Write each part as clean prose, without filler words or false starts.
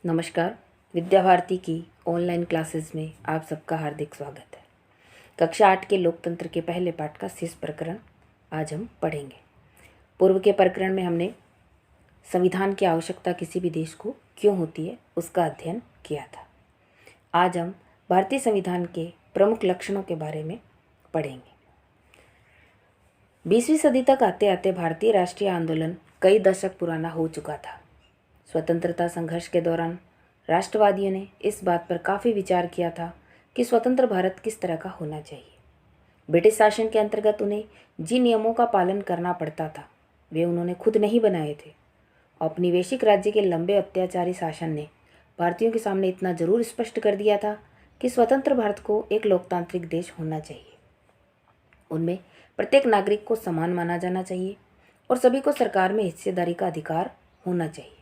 नमस्कार। विद्या भारती की online classes में आप सबका हार्दिक स्वागत है। कक्षा 8 के लोकतंत्र के पहले पाठ का शेष प्रकरण आज हम पढ़ेंगे। पूर्व के प्रकरण में हमने संविधान की आवश्यकता किसी भी देश को क्यों होती है उसका अध्ययन किया था। आज हम भारतीय संविधान के प्रमुख लक्षणों के बारे में पढ़ेंगे। 20वीं सदी तक आते आते भारतीय राष्ट्रीय आंदोलन कई दशक पुराना हो चुका था। स्वतंत्रता संघर्ष के दौरान राष्ट्रवादियों ने इस बात पर काफ़ी विचार किया था कि स्वतंत्र भारत किस तरह का होना चाहिए। ब्रिटिश शासन के अंतर्गत उन्हें जिन नियमों का पालन करना पड़ता था वे उन्होंने खुद नहीं बनाए थे। औपनिवेशिक राज्य के लंबे अत्याचारी शासन ने भारतीयों के सामने इतना जरूर स्पष्ट कर दिया था कि स्वतंत्र भारत को एक लोकतांत्रिक देश होना चाहिए। उनमें प्रत्येक नागरिक को समान माना जाना चाहिए और सभी को सरकार में हिस्सेदारी का अधिकार होना चाहिए।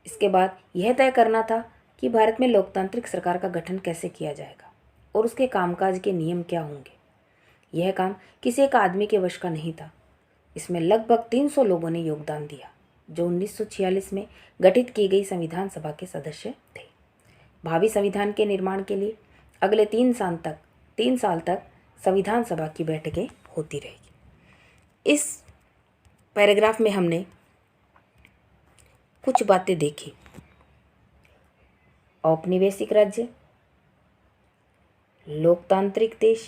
इसके बाद यह तय करना था कि भारत में लोकतांत्रिक सरकार का गठन कैसे किया जाएगा और उसके कामकाज के नियम क्या होंगे। यह काम किसी एक आदमी के वश का नहीं था। इसमें लगभग 300 लोगों ने योगदान दिया जो 1946 में गठित की गई संविधान सभा के सदस्य थे। भावी संविधान के निर्माण के लिए अगले 3 साल तक संविधान सभा की बैठकें होती रहेगी। इस पैराग्राफ में हमने कुछ बातें देखी। औपनिवेशिक राज्य, लोकतांत्रिक देश,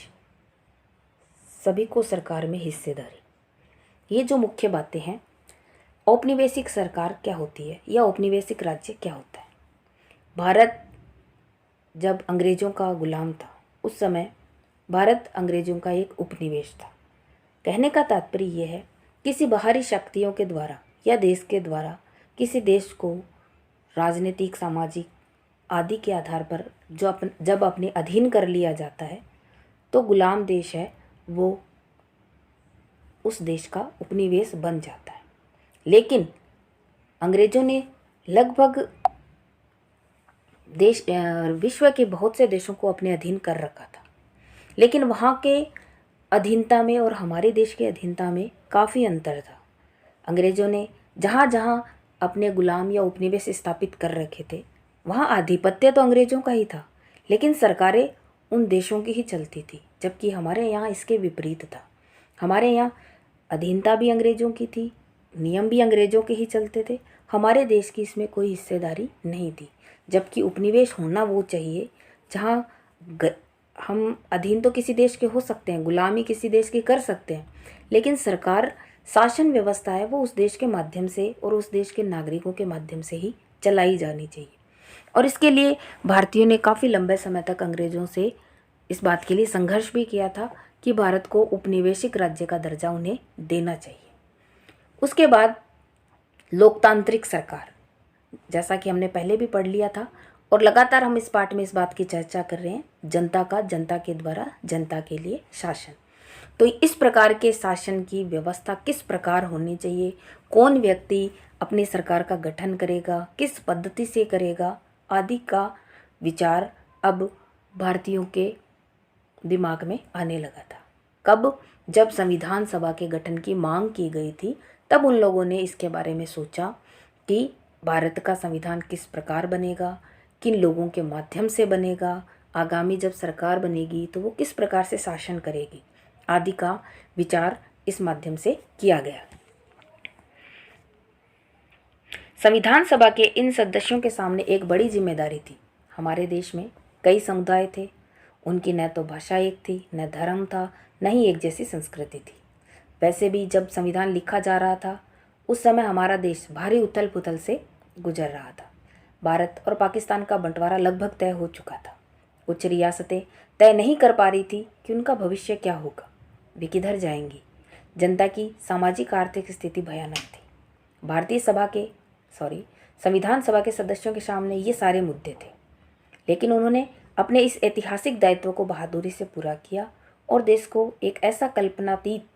सभी को सरकार में हिस्सेदारी, ये जो मुख्य बातें हैं। औपनिवेशिक सरकार क्या होती है या औपनिवेशिक राज्य क्या होता है। भारत जब अंग्रेजों का गुलाम था उस समय भारत अंग्रेजों का एक उपनिवेश था। कहने का तात्पर्य यह है किसी बाहरी शक्तियों के द्वारा या देश के द्वारा किसी देश को राजनीतिक, सामाजिक आदि के आधार पर जब अपने अधीन कर लिया जाता है तो गुलाम देश है वो उस देश का उपनिवेश बन जाता है। लेकिन अंग्रेजों ने लगभग विश्व के बहुत से देशों को अपने अधीन कर रखा था। लेकिन वहाँ के अधीनता में और हमारे देश के अधीनता में काफ़ी अंतर था। अंग्रेजों ने जहाँ जहाँ अपने गुलाम या उपनिवेश स्थापित कर रखे थे वहाँ आधिपत्य तो अंग्रेजों का ही था, लेकिन सरकारें उन देशों की ही चलती थी। जबकि हमारे यहाँ इसके विपरीत था। हमारे यहाँ अधीनता भी अंग्रेजों की थी, नियम भी अंग्रेजों के ही चलते थे। हमारे देश की इसमें कोई हिस्सेदारी नहीं थी। जबकि उपनिवेश होना वो चाहिए जहाँ हम अधीन तो किसी देश के हो सकते हैं, गुलामी किसी देश की कर सकते हैं, लेकिन सरकार शासन व्यवस्था है वो उस देश के माध्यम से और उस देश के नागरिकों के माध्यम से ही चलाई जानी चाहिए। और इसके लिए भारतीयों ने काफ़ी लंबे समय तक अंग्रेज़ों से इस बात के लिए संघर्ष भी किया था कि भारत को उपनिवेशिक राज्य का दर्जा उन्हें देना चाहिए। उसके बाद लोकतांत्रिक सरकार, जैसा कि हमने पहले भी पढ़ लिया था और लगातार हम इस पाठ में इस बात की चर्चा कर रहे हैं, जनता का जनता के द्वारा जनता के लिए शासन। तो इस प्रकार के शासन की व्यवस्था किस प्रकार होनी चाहिए, कौन व्यक्ति अपनी सरकार का गठन करेगा, किस पद्धति से करेगा आदि का विचार अब भारतीयों के दिमाग में आने लगा था। कब? जब संविधान सभा के गठन की मांग की गई थी तब उन लोगों ने इसके बारे में सोचा कि भारत का संविधान किस प्रकार बनेगा, किन लोगों के माध्यम से बनेगा, आगामी जब सरकार बनेगी तो वो किस प्रकार से शासन करेगी आदि का विचार इस माध्यम से किया गया। संविधान सभा के इन सदस्यों के सामने एक बड़ी जिम्मेदारी थी। हमारे देश में कई समुदाय थे, उनकी न तो भाषा एक थी, न धर्म था, न ही एक जैसी संस्कृति थी। वैसे भी जब संविधान लिखा जा रहा था उस समय हमारा देश भारी उथल पुथल से गुजर रहा था। भारत और पाकिस्तान का बंटवारा लगभग तय हो चुका था। कुछ रियासतें तय नहीं कर पा रही थी कि उनका भविष्य क्या होगा, वे किधर जाएंगी। जनता की सामाजिक आर्थिक स्थिति भयानक थी। संविधान सभा के सदस्यों के सामने ये सारे मुद्दे थे, लेकिन उन्होंने अपने इस ऐतिहासिक दायित्व को बहादुरी से पूरा किया और देश को एक ऐसा कल्पनातीत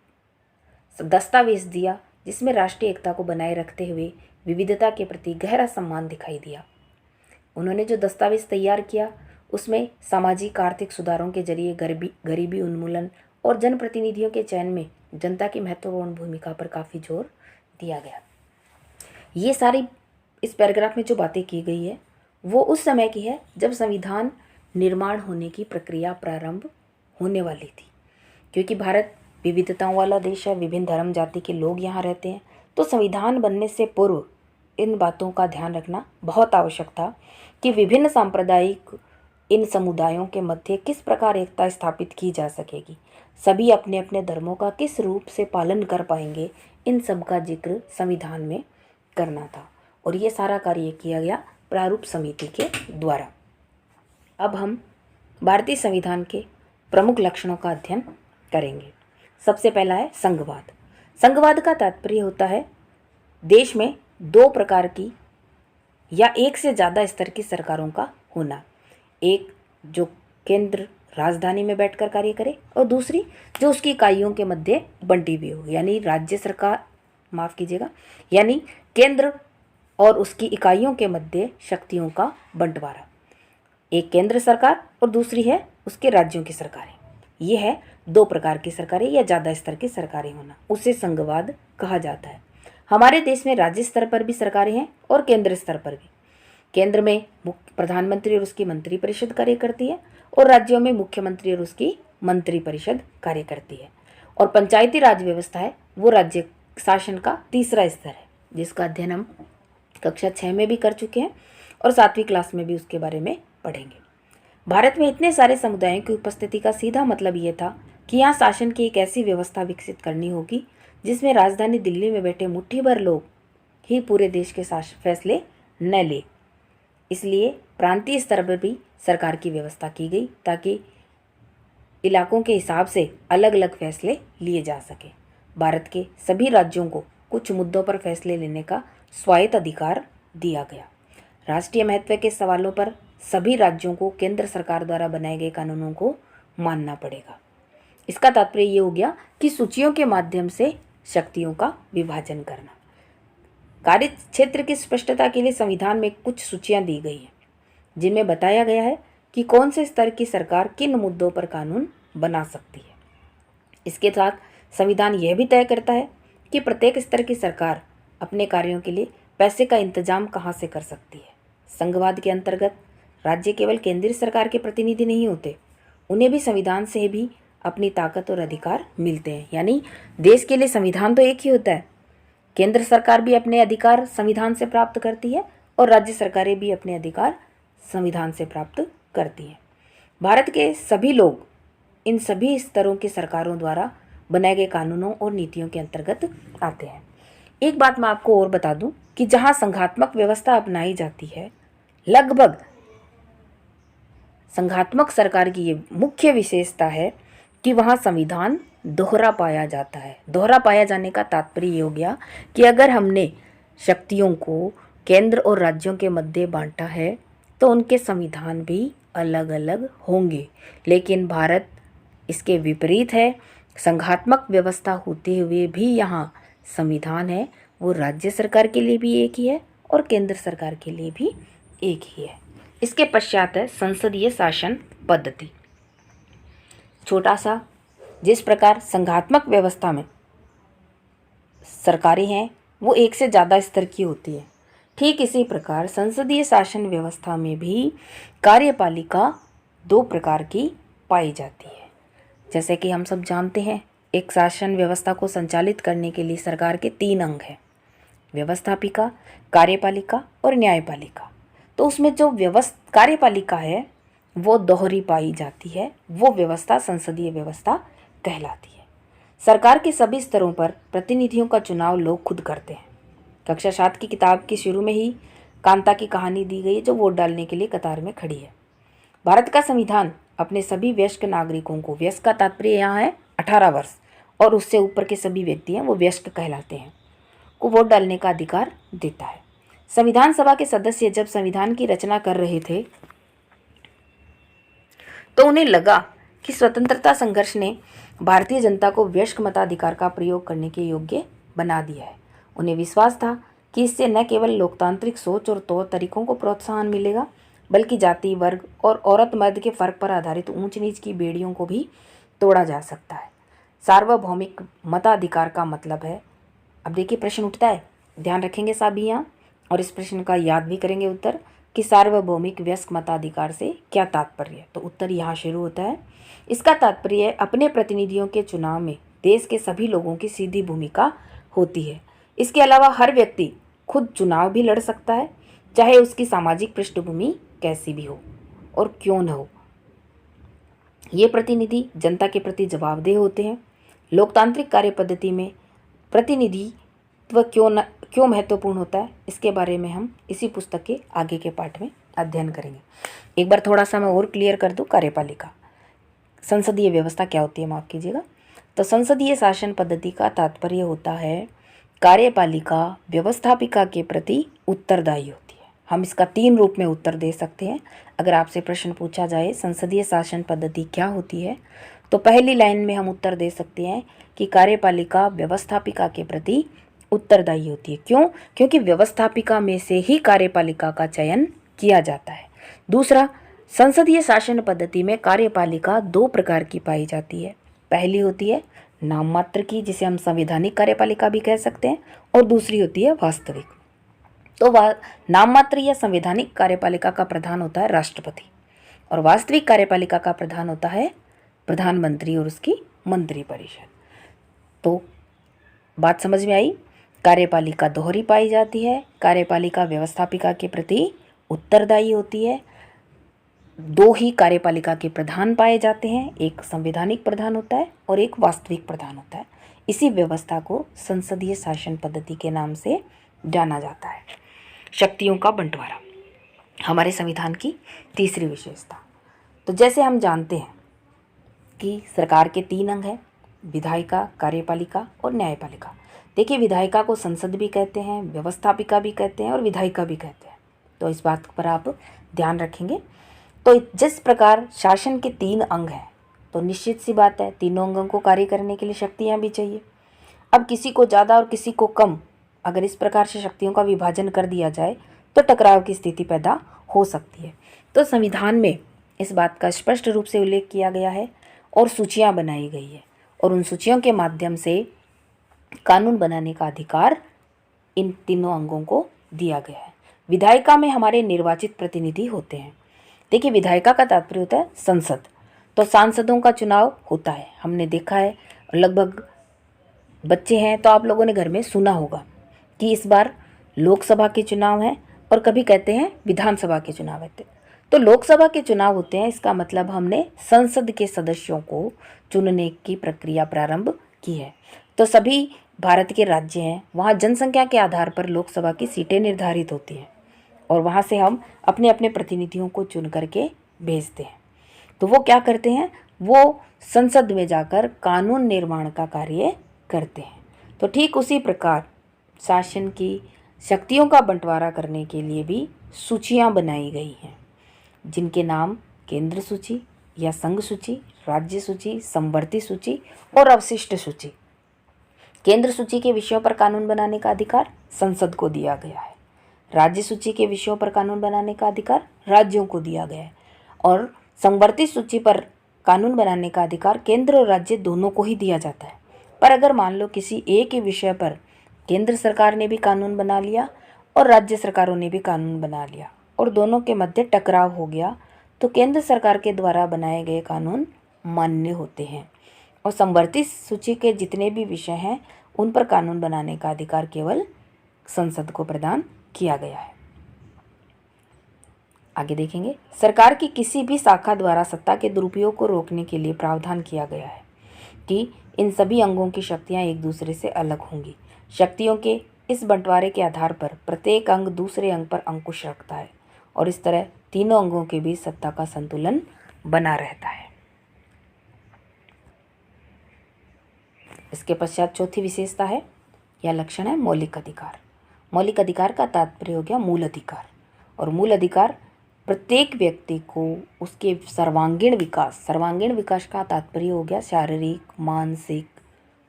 दस्तावेज दिया जिसमें राष्ट्रीय एकता को बनाए रखते हुए विविधता के प्रति गहरा सम्मान दिखाई दिया। उन्होंने जो दस्तावेज तैयार किया उसमें सामाजिक आर्थिक सुधारों के जरिए गरीबी उन्मूलन और जनप्रतिनिधियों के चयन में जनता की महत्वपूर्ण भूमिका पर काफ़ी जोर दिया गया। ये सारी इस पैराग्राफ में जो बातें की गई है वो उस समय की है जब संविधान निर्माण होने की प्रक्रिया प्रारंभ होने वाली थी। क्योंकि भारत विविधताओं वाला देश है, विभिन्न धर्म जाति के लोग यहाँ रहते हैं, तो संविधान बनने से पूर्व इन बातों का ध्यान रखना बहुत आवश्यक था कि विभिन्न सांप्रदायिक इन समुदायों के मध्य किस प्रकार एकता स्थापित की जा सकेगी, सभी अपने अपने धर्मों का किस रूप से पालन कर पाएंगे, इन सब का जिक्र संविधान में करना था। और ये सारा कार्य किया गया प्रारूप समिति के द्वारा। अब हम भारतीय संविधान के प्रमुख लक्षणों का अध्ययन करेंगे। सबसे पहला है संघवाद। संघवाद का तात्पर्य होता है देश में दो प्रकार की या एक से ज़्यादा स्तर की सरकारों का होना। एक जो केंद्र राजधानी में बैठकर कार्य करे और दूसरी जो उसकी इकाइयों के मध्य बंटी हुई हो, यानी राज्य सरकार, माफ़ कीजिएगा, यानी केंद्र और उसकी इकाइयों के मध्य शक्तियों का बंटवारा। एक केंद्र सरकार और दूसरी है उसके राज्यों की सरकारें। ये है दो प्रकार की सरकारें या ज़्यादा स्तर की सरकारें होना, उसे संघवाद कहा जाता है। हमारे देश में राज्य स्तर पर भी सरकारें हैं और केंद्र स्तर पर भी। केंद्र में प्रधानमंत्री और उसकी मंत्रिपरिषद कार्य करती है और राज्यों में मुख्यमंत्री और उसकी मंत्रिपरिषद कार्य करती है। और पंचायती राज व्यवस्था है वो राज्य शासन का तीसरा स्तर है, जिसका अध्ययन हम कक्षा 6 में भी कर चुके हैं और 7वीं क्लास में भी उसके बारे में पढ़ेंगे। भारत में इतने सारे समुदायों की उपस्थिति का सीधा मतलब ये था कि यहाँ शासन की एक ऐसी व्यवस्था विकसित करनी होगी जिसमें राजधानी दिल्ली में बैठे मुट्ठी भर लोग ही पूरे देश के फैसले न ले। इसलिए प्रांतीय स्तर पर भी सरकार की व्यवस्था की गई ताकि इलाकों के हिसाब से अलग अलग फैसले लिए जा सके। भारत के सभी राज्यों को कुछ मुद्दों पर फैसले लेने का स्वायत्त अधिकार दिया गया। राष्ट्रीय महत्व के सवालों पर सभी राज्यों को केंद्र सरकार द्वारा बनाए गए कानूनों को मानना पड़ेगा। इसका तात्पर्य ये हो गया कि सूचियों के माध्यम से शक्तियों का विभाजन करना। कार्य क्षेत्र की स्पष्टता के लिए संविधान में कुछ सूचियां दी गई हैं जिनमें बताया गया है कि कौन से स्तर की सरकार किन मुद्दों पर कानून बना सकती है। इसके साथ संविधान यह भी तय करता है कि प्रत्येक स्तर की सरकार अपने कार्यों के लिए पैसे का इंतजाम कहाँ से कर सकती है। संघवाद के अंतर्गत राज्य केवल केंद्रीय सरकार के प्रतिनिधि नहीं होते, उन्हें भी संविधान से भी अपनी ताकत और अधिकार मिलते हैं। यानी देश के लिए संविधान तो एक ही होता है, केंद्र सरकार भी अपने अधिकार संविधान से प्राप्त करती है और राज्य सरकारें भी अपने अधिकार संविधान से प्राप्त करती हैं। भारत के सभी लोग इन सभी स्तरों की सरकारों द्वारा बनाए गए कानूनों और नीतियों के अंतर्गत आते हैं। एक बात मैं आपको और बता दूं कि जहां संघात्मक व्यवस्था अपनाई जाती है, लगभग संघात्मक सरकार की ये मुख्य विशेषता है कि वहाँ संविधान दोहरा पाया जाता है। दोहरा पाया जाने का तात्पर्य ये हो गया कि अगर हमने शक्तियों को केंद्र और राज्यों के मध्य बांटा है तो उनके संविधान भी अलग अलग होंगे। लेकिन भारत इसके विपरीत है, संघात्मक व्यवस्था होते हुए भी यहाँ संविधान है वो राज्य सरकार के लिए भी एक ही है और केंद्र सरकार के लिए भी एक ही है। इसके पश्चात है संसदीय शासन पद्धति। छोटा सा, जिस प्रकार संघात्मक व्यवस्था में सरकारें हैं वो एक से ज़्यादा स्तर की होती है, ठीक इसी प्रकार संसदीय शासन व्यवस्था में भी कार्यपालिका दो प्रकार की पाई जाती है। जैसे कि हम सब जानते हैं, एक शासन व्यवस्था को संचालित करने के लिए सरकार के 3 अंग हैं, व्यवस्थापिका, कार्यपालिका और न्यायपालिका। तो उसमें जो कार्यपालिका है वो दोहरी पाई जाती है, वो व्यवस्था संसदीय व्यवस्था कहलाती है। सरकार के सभी स्तरों पर प्रतिनिधियों का चुनाव लोग खुद करते हैं। कक्षा 7 की किताब के शुरू में ही कांता की कहानी दी गई है जो वोट डालने के लिए कतार में खड़ी है। भारत का संविधान अपने सभी वयस्क नागरिकों को, वयस्क का तात्पर्य यहाँ है 18 वर्ष और उससे ऊपर के सभी व्यक्ति हैं वो वयस्क कहलाते हैं, को वोट डालने का अधिकार देता है। संविधान सभा के सदस्य जब संविधान की रचना कर रहे थे तो उन्हें लगा कि स्वतंत्रता संघर्ष ने भारतीय जनता को वयस्क मताधिकार का प्रयोग करने के योग्य बना दिया है। उन्हें विश्वास था कि इससे न केवल लोकतांत्रिक सोच और तौर तरीकों को प्रोत्साहन मिलेगा बल्कि जाति, वर्ग और औरत मर्द के फर्क पर आधारित ऊंच नीच की बेड़ियों को भी तोड़ा जा सकता है। सार्वभौमिक मताधिकार का मतलब है, अब देखिए प्रश्न उठता है, ध्यान रखेंगे सभी यहाँ और इस प्रश्न का याद भी करेंगे उत्तर। कि सार्वभौमिक वयस्क मताधिकार से क्या तात्पर्य है। तो उत्तर यहाँ शुरू होता है। इसका तात्पर्य अपने प्रतिनिधियों के चुनाव में देश के सभी लोगों की सीधी भूमिका होती है। इसके अलावा हर व्यक्ति खुद चुनाव भी लड़ सकता है, चाहे उसकी सामाजिक पृष्ठभूमि कैसी भी हो और क्यों न हो। ये प्रतिनिधि जनता के प्रति जवाबदेह होते हैं। लोकतांत्रिक कार्य पद्धति में प्रतिनिधित्व क्यों महत्वपूर्ण होता है, इसके बारे में हम इसी पुस्तक के आगे के पाठ में अध्ययन करेंगे। एक बार थोड़ा सा मैं और क्लियर कर दूं, कार्यपालिका संसदीय व्यवस्था क्या होती है, माफ़ कीजिएगा। तो संसदीय शासन पद्धति का तात्पर्य होता है कार्यपालिका व्यवस्थापिका के प्रति उत्तरदायी होती है। हम इसका 3 रूप में उत्तर दे सकते हैं। अगर आपसे प्रश्न पूछा जाए संसदीय शासन पद्धति क्या होती है, तो पहली लाइन में हम उत्तर दे सकते हैं कि कार्यपालिका व्यवस्थापिका के प्रति उत्तरदायी होती है। क्यों? क्योंकि व्यवस्थापिका में से ही कार्यपालिका का चयन किया जाता है। दूसरा, संसदीय शासन पद्धति में कार्यपालिका 2 प्रकार की पाई जाती है। पहली होती है नाम मात्र की, जिसे हम संवैधानिक कार्यपालिका भी कह सकते हैं, और दूसरी होती है वास्तविक। तो नाम मात्र या संवैधानिक कार्यपालिका का प्रधान होता है राष्ट्रपति, और वास्तविक कार्यपालिका का प्रधान होता है प्रधानमंत्री और उसकी मंत्रिपरिषद। तो बात समझ में आई। कार्यपालिका दोहरी पाई जाती है। कार्यपालिका व्यवस्थापिका के प्रति उत्तरदायी होती है। 2 ही कार्यपालिका के प्रधान पाए जाते हैं, एक संवैधानिक प्रधान होता है और एक वास्तविक प्रधान होता है। इसी व्यवस्था को संसदीय शासन पद्धति के नाम से जाना जाता है। शक्तियों का बंटवारा हमारे संविधान की तीसरी विशेषता। तो जैसे हम जानते हैं कि सरकार के 3 अंग हैं, विधायिका, कार्यपालिका और न्यायपालिका। देखिए, विधायिका को संसद भी कहते हैं, व्यवस्थापिका भी कहते हैं और विधायिका भी कहते हैं। तो इस बात पर आप ध्यान रखेंगे। तो जिस प्रकार शासन के 3 अंग हैं, तो निश्चित सी बात है तीनों अंगों को कार्य करने के लिए शक्तियाँ भी चाहिए। अब किसी को ज़्यादा और किसी को कम अगर इस प्रकार से शक्तियों का विभाजन कर दिया जाए तो टकराव की स्थिति पैदा हो सकती है। तो संविधान में इस बात का स्पष्ट रूप से उल्लेख किया गया है और सूचियाँ बनाई गई है, और उन सूचियों के माध्यम से कानून बनाने का अधिकार इन तीनों अंगों को दिया गया है। विधायिका में हमारे निर्वाचित प्रतिनिधि होते हैं। देखिए, विधायिका का तात्पर्य होता है संसद। तो सांसदों का चुनाव होता है, हमने देखा है। लगभग बच्चे हैं तो आप लोगों ने घर में सुना होगा कि इस बार लोकसभा के चुनाव हैं और कभी कहते हैं विधानसभा के चुनाव होते। तो लोकसभा के चुनाव होते हैं, इसका मतलब हमने संसद के सदस्यों को चुनने की प्रक्रिया प्रारंभ की है। तो सभी भारत के राज्य हैं, वहाँ जनसंख्या के आधार पर लोकसभा की सीटें निर्धारित होती हैं और वहाँ से हम अपने अपने प्रतिनिधियों को चुन करके भेजते हैं। तो वो क्या करते हैं, वो संसद में जाकर कानून निर्माण का कार्य करते हैं। तो ठीक उसी प्रकार शासन की शक्तियों का बंटवारा करने के लिए भी सूचियाँ बनाई गई हैं, जिनके नाम केंद्र सूची या संघ सूची, राज्य सूची, समवर्ती सूची और अवशिष्ट सूची। केंद्र सूची के विषयों पर कानून बनाने का अधिकार संसद को दिया गया है। राज्य सूची के विषयों पर कानून बनाने का अधिकार राज्यों को दिया गया है, और समवर्ती सूची पर कानून बनाने का अधिकार केंद्र और राज्य दोनों को ही दिया जाता है। पर अगर मान लो किसी एक ही विषय पर केंद्र सरकार ने भी कानून बना लिया और राज्य सरकारों ने भी कानून बना लिया और दोनों के मध्य टकराव हो गया, तो केंद्र सरकार के द्वारा बनाए गए कानून मान्य होते हैं, और समवर्ती सूची के जितने भी विषय हैं उन पर कानून बनाने का अधिकार केवल संसद को प्रदान किया गया है। आगे देखेंगे, सरकार की किसी भी शाखा द्वारा सत्ता के दुरुपयोग को रोकने के लिए प्रावधान किया गया है कि इन सभी अंगों की शक्तियां एक दूसरे से अलग होंगी। शक्तियों के इस बंटवारे के आधार पर प्रत्येक अंग दूसरे अंग पर अंकुश रखता है, और इस तरह तीनों अंगों के बीच सत्ता का संतुलन बना रहता है। इसके पश्चात चौथी विशेषता है या लक्षण है मौलिक अधिकार। मौलिक अधिकार का तात्पर्य हो गया मूल अधिकार, और मूल अधिकार प्रत्येक व्यक्ति को उसके सर्वांगीण विकास का तात्पर्य हो गया शारीरिक, मानसिक,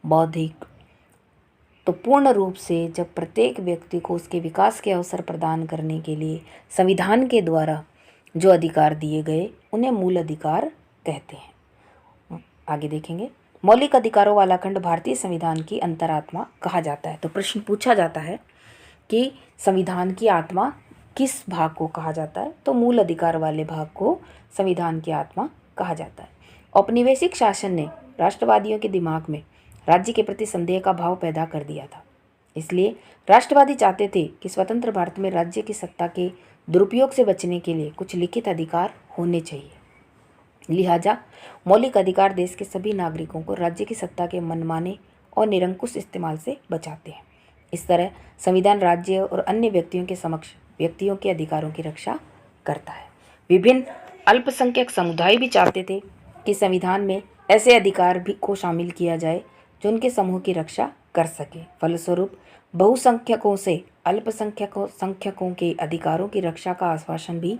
बौद्धिक। तो पूर्ण रूप से जब प्रत्येक व्यक्ति को उसके विकास के अवसर प्रदान करने के लिए संविधान के द्वारा जो अधिकार दिए गए उन्हें मूल अधिकार कहते हैं। आगे देखेंगे, मौलिक अधिकारों वाला खंड भारतीय संविधान की अंतरात्मा कहा जाता है। तो प्रश्न पूछा जाता है कि संविधान की आत्मा किस भाग को कहा जाता है? तो मूल अधिकार वाले भाग को संविधान की आत्मा कहा जाता है। औपनिवेशिक शासन ने राष्ट्रवादियों के दिमाग में राज्य के प्रति संदेह का भाव पैदा कर दिया था। इसलिए राष्ट्रवादी चाहते थे कि स्वतंत्र भारत में राज्य की सत्ता के दुरुपयोग से बचने के लिए कुछ लिखित अधिकार होने चाहिए। लिहाजा मौलिक अधिकार देश के सभी नागरिकों को राज्य की सत्ता के मनमाने और निरंकुश इस्तेमाल से बचाते हैं। इस तरह संविधान राज्य और अन्य व्यक्तियों के समक्ष व्यक्तियों के अधिकारों की रक्षा करता है। विभिन्न अल्पसंख्यक समुदाय भी चाहते थे कि संविधान में ऐसे अधिकार भी को शामिल किया जाए जो उनके समूह की रक्षा कर सके। फलस्वरूप बहुसंख्यकों से अल्पसंख्यकों के अधिकारों की रक्षा का आश्वासन भी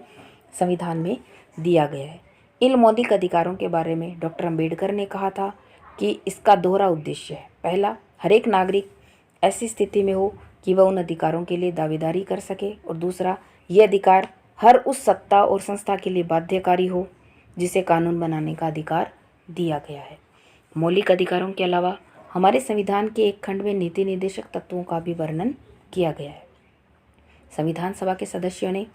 संविधान में दिया गया है। इन मौलिक अधिकारों के बारे में डॉक्टर अंबेडकर ने कहा था कि इसका दोहरा उद्देश्य है। पहला, हर एक नागरिक ऐसी स्थिति में हो कि वह उन अधिकारों के लिए दावेदारी कर सके, और दूसरा, ये अधिकार हर उस सत्ता और संस्था के लिए बाध्यकारी हो जिसे कानून बनाने का अधिकार दिया गया है। मौलिक अधिकारों के अलावा हमारे संविधान के एक खंड में नीति निर्देशक तत्वों का भी वर्णन किया गया है। संविधान सभा के सदस्यों ने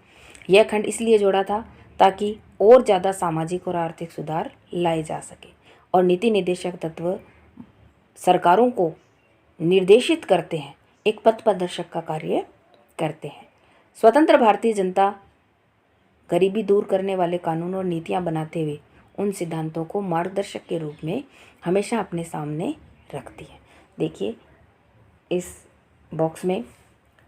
यह खंड इसलिए जोड़ा था ताकि और ज़्यादा सामाजिक और आर्थिक सुधार लाए जा सके, और नीति निर्देशक तत्व सरकारों को निर्देशित करते हैं, एक पथ प्रदर्शक का कार्य करते हैं। स्वतंत्र भारतीय जनता गरीबी दूर करने वाले कानून और नीतियां बनाते हुए उन सिद्धांतों को मार्गदर्शक के रूप में हमेशा अपने सामने रखती है। देखिए, इस बॉक्स में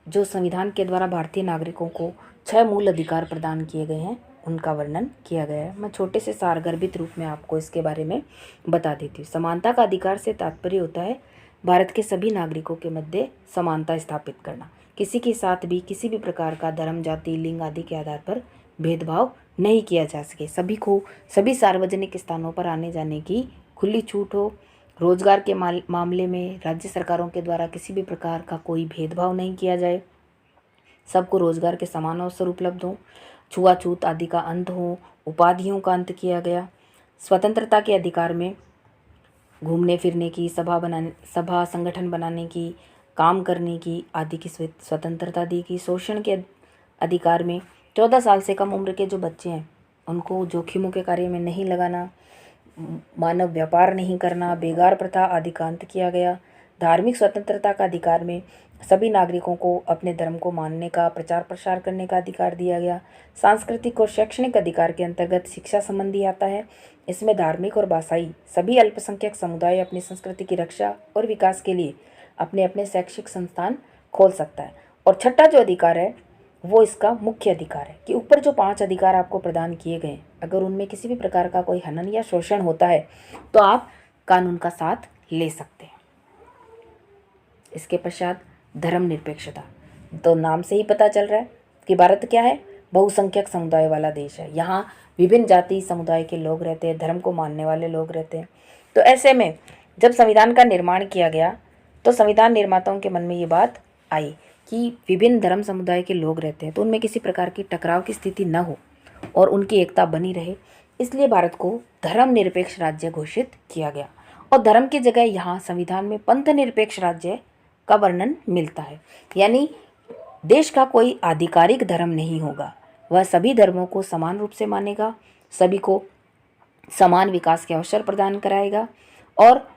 जो संविधान के द्वारा भारतीय नागरिकों को 6 मूल अधिकार प्रदान किए गए हैं उनका वर्णन किया गया है। मैं छोटे से सारगर्भित रूप में आपको इसके बारे में बता देती हूँ। समानता का अधिकार से तात्पर्य होता है भारत के सभी नागरिकों के मध्य समानता स्थापित करना। किसी के साथ भी किसी भी प्रकार का धर्म, जाति, लिंग आदि के आधार पर भेदभाव नहीं किया जा सके। सभी को सभी सार्वजनिक स्थानों पर आने जाने की खुली छूट हो। रोजगार के मामले में राज्य सरकारों के द्वारा किसी भी प्रकार का कोई भेदभाव नहीं किया जाए। सबको रोजगार के समान अवसर उपलब्ध हो। छुआछूत आदि का अंत हो। उपाधियों का अंत किया गया। स्वतंत्रता के अधिकार में घूमने फिरने की, सभा संगठन बनाने की, काम करने की आदि की स्वतंत्रता दी गई। शोषण के अधिकार में 14 साल से कम उम्र के जो बच्चे हैं उनको जोखिमों के कार्य में नहीं लगाना, मानव व्यापार नहीं करना, बेगार प्रथा आदि का अंत किया गया। धार्मिक स्वतंत्रता का अधिकार में सभी नागरिकों को अपने धर्म को मानने का, प्रचार प्रसार करने का अधिकार दिया गया। सांस्कृतिक और शैक्षणिक अधिकार के अंतर्गत शिक्षा संबंधी आता है। इसमें धार्मिक और भाषाई सभी अल्पसंख्यक समुदाय अपनी संस्कृति की रक्षा और विकास के लिए अपने अपने शैक्षिक संस्थान खोल सकता है। और छठा जो अधिकार है वो इसका मुख्य अधिकार है कि ऊपर जो 5 अधिकार आपको प्रदान किए गए, अगर उनमें किसी भी प्रकार का कोई हनन या शोषण होता है तो आप कानून का साथ ले सकते हैं। इसके पश्चात धर्मनिरपेक्षता। तो नाम से ही पता चल रहा है कि भारत क्या है, बहुसंख्यक समुदाय वाला देश है। यहाँ विभिन्न जाति समुदाय के लोग रहते हैं, धर्म को मानने वाले लोग रहते हैं। तो ऐसे में जब संविधान का निर्माण किया गया तो संविधान निर्माताओं के मन में ये बात आई कि विभिन्न धर्म समुदाय के लोग रहते हैं तो उनमें किसी प्रकार की टकराव की स्थिति न हो और उनकी एकता बनी रहे। इसलिए भारत को धर्मनिरपेक्ष राज्य घोषित किया गया, और धर्म की जगह यहाँ संविधान में पंथ निरपेक्ष राज्य का वर्णन मिलता है। यानी देश का कोई आधिकारिक धर्म नहीं होगा, वह सभी धर्मों को समान रूप से मानेगा, सभी को समान विकास के अवसर प्रदान कराएगा और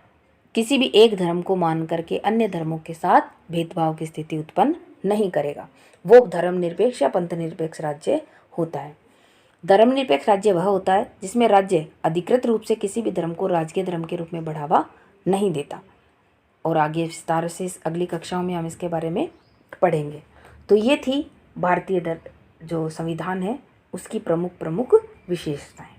किसी भी एक धर्म को मान करके अन्य धर्मों के साथ भेदभाव की स्थिति उत्पन्न नहीं करेगा। वो धर्मनिरपेक्ष या पंथ निरपेक्ष राज्य होता है। धर्मनिरपेक्ष राज्य वह होता है जिसमें राज्य अधिकृत रूप से किसी भी धर्म को राजकीय धर्म के रूप में बढ़ावा नहीं देता। और आगे विस्तार से अगली कक्षाओं में हम इसके बारे में पढ़ेंगे। तो ये थी भारतीय जो संविधान है उसकी प्रमुख विशेषताएं।